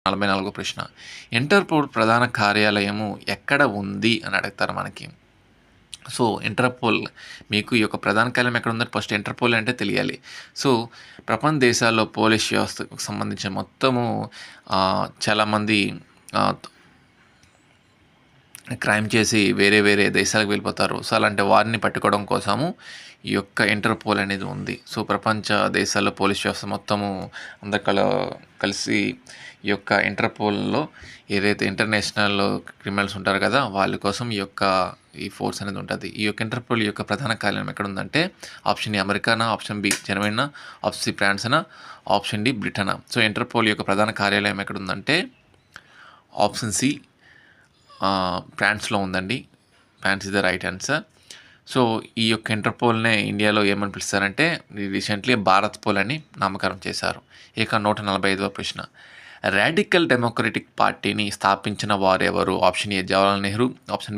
44వ ప్రశ్న. ఇంటర్‌పోల్ ప్రధాన కార్యాలయము ఎక్కడ ఉంది అని అడుగుతారు మనకి. సో, ఇంటర్‌పోల్ మీకు ఈ యొక్క ప్రధాన కార్యాలయం ఎక్కడుందంటే ఫస్ట్ ఇంటర్‌పోల్ అంటే తెలియాలి. సో, ప్రపంచ దేశాల్లో పోలీస్ వ్యవస్థకు సంబంధించిన మొత్తము చాలామంది ఆహ్, క్రైమ్ చేసి వేరే వేరే దేశాలకు వెళ్ళిపోతారు. సో, అలాంటి వారిని పట్టుకోవడం కోసము ఈ యొక్క ఇంటర్‌పోల్ అనేది ఉంది. సో, ప్రపంచ దేశాల్లో పోలీస్ వ్యవస్థ మొత్తము అందరు కలిసి ఈ యొక్క ఇంటర్‌పోల్‌లో ఏదైతే ఇంటర్నేషనల్ క్రిమినల్స్ ఉంటారు కదా! వాళ్ళ కోసం ఈ ఫోర్స్ అనేది ఉంటది. ఈ యొక్క ఇంటర్‌పోల్ యొక్క ప్రధాన కార్యాలయం ఎక్కడుందంటే ఆప్షన్ ఏ అమెరికానా, ఆప్షన్ బి జర్మనీనా, ఆప్షన్ సి ఫ్రాన్స్‌నా, ఆప్షన్ డి బ్రిటనా. సో, ఇంటర్‌పోల్ యొక్క ప్రధాన కార్యాలయం ఎక్కడుందంటే ఆప్షన్ సి ఫ్రాన్స్‌లో ఉందండి. France is the right answer. So, ఈ యొక్క ఇంటర్‌పోల్‌నే ఇండియాలో ఏమని పిలుస్తారంటే రీసెంట్‌లీ భారత్ పోల్ అని నామకరణం చేశారు. ఇక 145వ ప్రశ్న. రాడికల్ డెమోక్రటిక్ పార్టీని స్థాపించిన వారెవరు? Option A Jawaharlal Nehru, option B